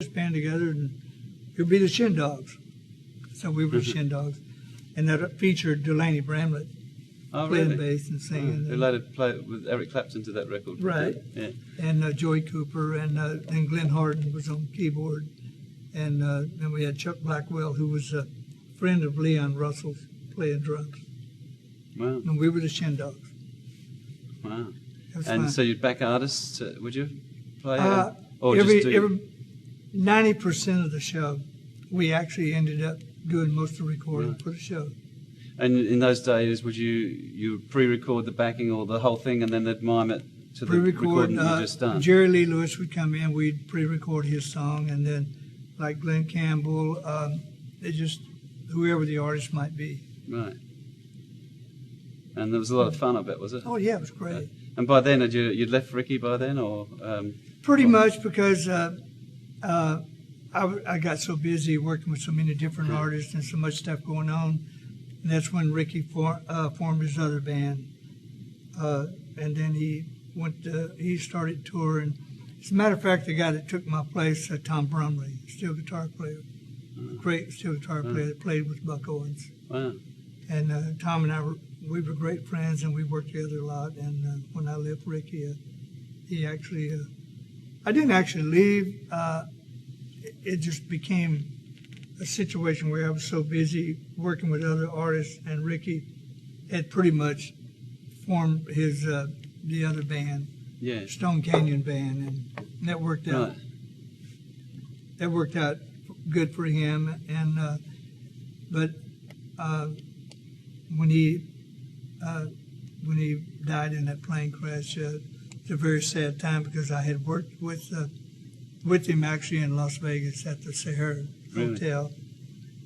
band together, and it would be the Shin Dogs. So we were the Shin Dogs. And that featured Delaney Bramlett playing bass and singing. Who later played with Eric Clapton to that record. Right. Yeah. And Joey Cooper, and Glenn Harden was on keyboard. And then we had Chuck Blackwell, who was a friend of Leon Russell's, playing drums. Wow. And we were the Shin Dogs. Wow. And fun. So you'd back artists, would you play? Or every just do... 90% of the show, we actually ended up doing most of the recording for the show. And in those days, would you pre-record the backing or the whole thing, and then they'd mime it to the recording you just done? Jerry Lee Lewis would come in, we'd pre-record his song, and then like Glenn Campbell, whoever the artist might be. Right. And there was a lot of fun, I bet, was it? Oh yeah, it was great. And by then, you'd left Ricky by then, or? Pretty much, because I got so busy working with so many different artists and so much stuff going on. And that's when Ricky formed his other band. And then he started touring. As a matter of fact, the guy that took my place, Tom Brumley, steel guitar player, great steel guitar player that played with Buck Owens. Wow. And Tom and I we were great friends, and we worked together a lot. And when I left Ricky, he actually, I didn't actually leave. It just became a situation where I was so busy working with other artists, and Ricky had pretty much formed his the other band, Stone Canyon Band, and that worked out. Right. That worked out good for him, and but when he died in that plane crash, it's a very sad time, because I had worked with him actually in Las Vegas at the Sahara Hotel,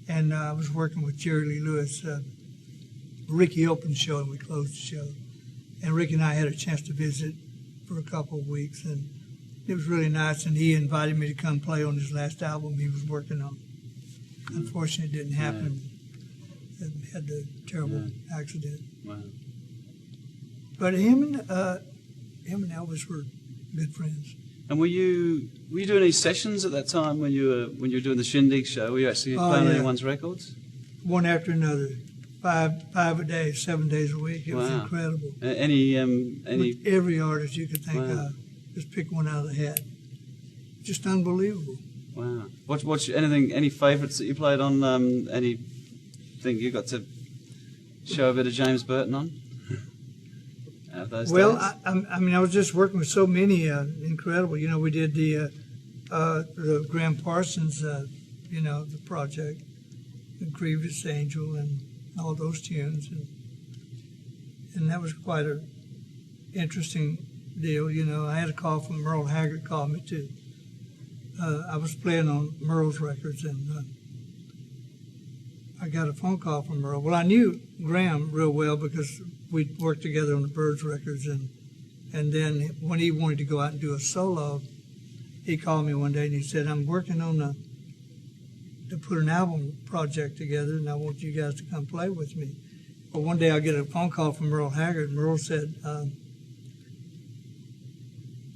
and I was working with Jerry Lee Lewis. Ricky opened the show and we closed the show, and Ricky and I had a chance to visit for a couple of weeks, and it was really nice. And he invited me to come play on his last album he was working on. Unfortunately, it didn't happen. He had the terrible accident. Wow. But him and Elvis were good friends. And were you doing any sessions at that time when you were doing the Shindig show? Were you actually playing anyone's records? One after another, five a day, 7 days a week. It was incredible. Any with every artist you could think of, just pick one out of the hat. Just unbelievable. Wow. What's any favourites that you played on? Anything you got to show a bit of James Burton on? Those days? I mean, I was just working with so many incredible. You know, we did the Graham Parsons, the project, the Grievous Angel, and all those tunes, and that was quite an interesting deal. You know, I had a call from Merle Haggard, called me too. I was playing on Merle's records, and I got a phone call from Merle. Well, I knew Graham real well because we'd worked together on the Byrds records, and then when he wanted to go out and do a solo, he called me one day and he said, "I'm working on to put an album project together, and I want you guys to come play with me." Well, one day I get a phone call from Merle Haggard, and Merle said,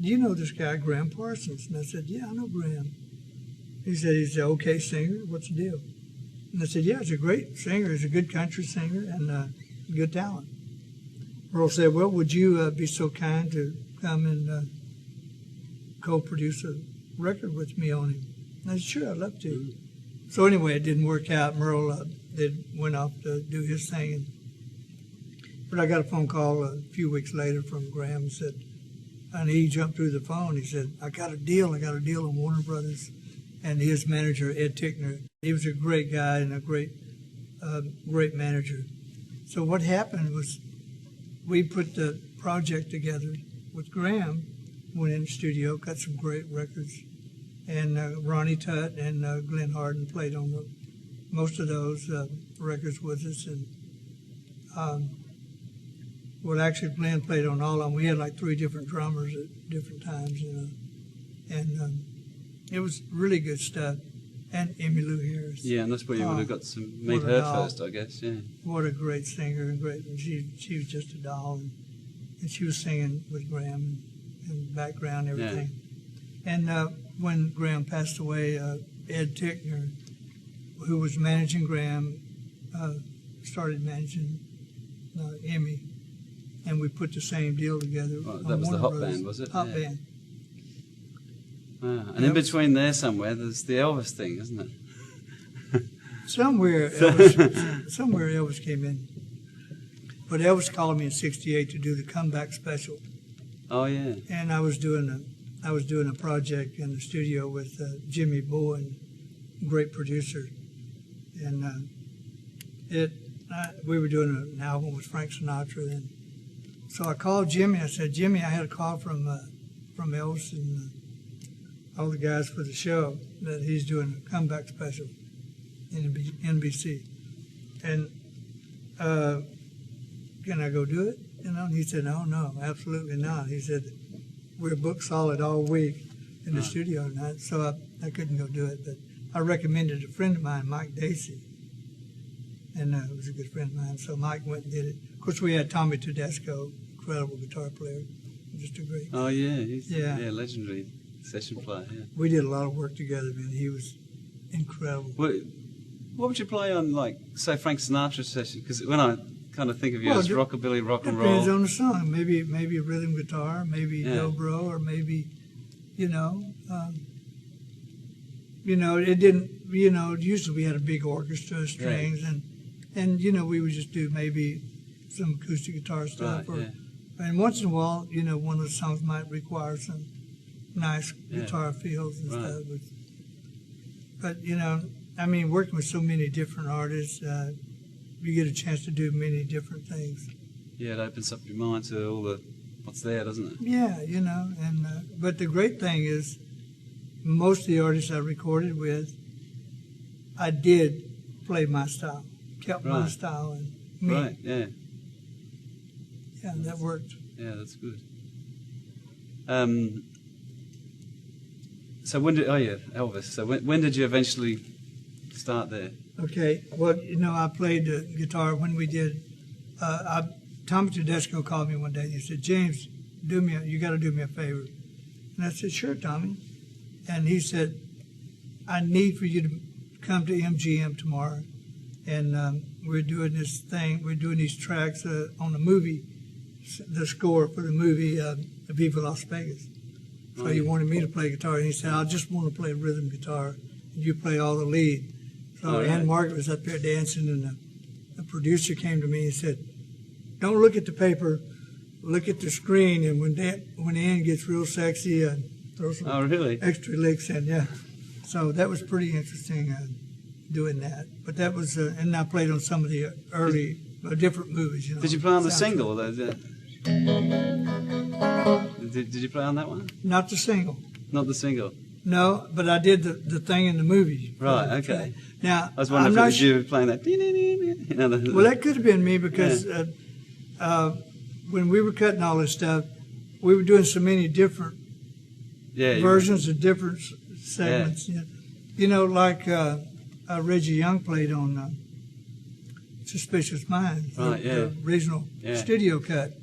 "Do you know this guy, Graham Parsons?" And I said, "Yeah, I know Graham." He's an okay singer. What's the deal? And I said, "Yeah, he's a great singer. He's a good country singer and good talent." Merle said, "Well, would you be so kind to come and co-produce a record with me on him?" And I said, "Sure, I'd love to." So anyway, it didn't work out. Merle went off to do his thing. But I got a phone call a few weeks later from Graham and said, and he jumped through the phone. He said, I got a deal on Warner Brothers. And his manager, Ed Tickner, he was a great guy and a great manager. So what happened was we put the project together with Graham, went in the studio, got some great records, and Ronnie Tutt and Glenn Harden played on most of those records with us. And actually Glenn played on all of them. We had like 3 different drummers at different times, and it was really good stuff. And Emmylou Harris. Yeah, and that's where you would have got to meet her first, I guess. Yeah. What a great singer and she was just a doll, and she was singing with Graham in the background and everything. Yeah. And when Graham passed away, Ed Tickner, who was managing Graham, started managing Emmy, and we put the same deal together. Well, that was the Hot Band, was it? Hot Band. Wow. And in between there somewhere, there's the Elvis thing, isn't it? Somewhere Elvis came in. But Elvis called me in '68 to do the comeback special. Oh yeah. And I was doing a project in the studio with Jimmy Bowen, great producer, and we were doing an album with Frank Sinatra. And so I called Jimmy. I said, Jimmy, I had a call from Elvis and all the guys for the show that he's doing a comeback special in NBC, and can I go do it? You know, and he said, no, absolutely not. He said, we're booked solid all week in the studio tonight, so I couldn't go do it. But I recommended a friend of mine, Mike Dacey, and it was a good friend of mine, so Mike went and did it. Of course, we had Tommy Tedesco, incredible guitar player, just a great. Oh yeah, he's legendary session player. Yeah. We did a lot of work together, man. He was incredible. What would you play on, like, say, Frank Sinatra session? Because when I kind of think of you as rockabilly, rock and roll. Depends on the song. Maybe rhythm guitar, maybe dobro, or maybe, it didn't. Usually we had a big orchestra, strings, and we would just do maybe some acoustic guitar stuff, and once in a while, one of the songs might require some nice guitar fills and stuff. But working with so many different artists, you get a chance to do many different things. Yeah, it opens up your mind to all what's there, doesn't it? Yeah, but the great thing is, most of the artists I recorded with, I did play my style, kept my style and me. Right, yeah. Yeah, that worked. Yeah, that's good. So Elvis. So when did you eventually start there? Okay, well, I played the guitar when we did. Tommy Tedesco called me one day. He said, "James, you got to do me a favor." And I said, "Sure, Tommy." And he said, "I need for you to come to MGM tomorrow, and we're doing this thing. We're doing these tracks on the movie, the score for the movie Viva Las Vegas." So he wanted me to play guitar, and he said, "I just want to play rhythm guitar, and you play all the lead." So Ann Margaret was up there dancing, and the producer came to me and said, "Don't look at the paper, look at the screen, and when Ann gets real sexy, throw some extra licks in." Yeah. So that was pretty interesting doing that. But that was, and I played on some of the early different movies. Did you play on the single? Did you play on that one? Not the single. Not the single. No, but I did the thing in the movie. Right. Okay. Now I was wondering if it was you playing that. Well, that could have been me because when we were cutting all this stuff, we were doing so many different versions of different segments. Yeah. Like Reggie Young played on Suspicious Minds, the original studio cut.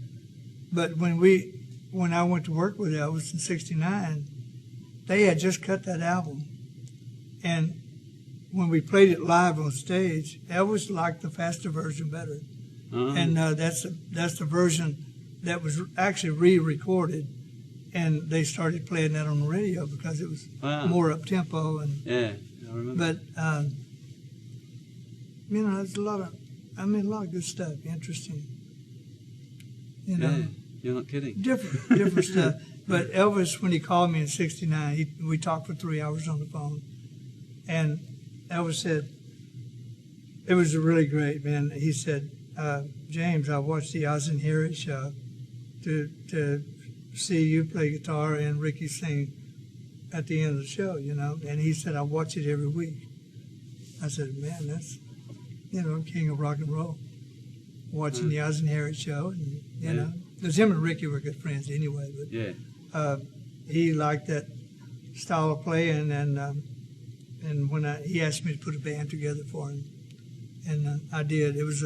But when I went to work with Elvis in '69, they had just cut that album, and when we played it live on stage, Elvis liked the faster version better, and that's the version that was actually re-recorded, and they started playing that on the radio because it was more up tempo and I remember. But there's a lot of good stuff, interesting. Yeah, you're not kidding. Different stuff. But Elvis, when he called me in '69, we talked for 3 hours on the phone, and Elvis said, it was really great, man. He said, "James, I watched the Oz and Harriet show to see you play guitar and Ricky sing at the end of the show, And he said, I watch it every week." I said, "Man, that's, king of rock and roll, watching the Oz and Harriet show." And, because him and Ricky were good friends anyway. But he liked that style of playing, and when he asked me to put a band together for him, and I did. It was